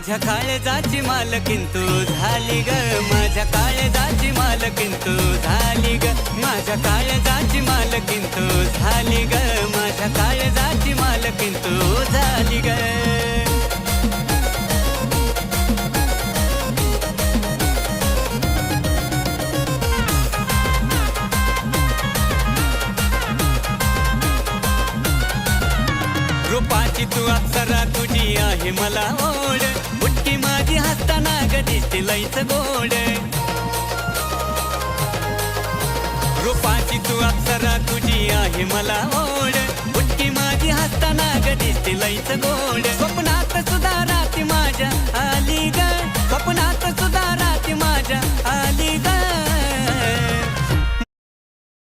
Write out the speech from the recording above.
माझ्या काळजाची मालकीन तू झाली ग, माझ्या काळजाची मालकीन तू झाली ग, माझ्या काळजाची मालकीन तू झाली ग, माझ्या काळजाची मालकीन तू झाली ग. रूपाची तू अप्सरा तुझी आहे मला ओढ, बुटकी माझी हसताना ग दिसते लईच गोड. रूपाची तू अप्सरा तुझी आहे मला ओढ, बुटकी माझी हसताना ग दिसते लईच गोड. स्वप्नात सुद्धा राती माझ्या आली ग, स्वप्नात सुद्धा राती माझ्या आली ग.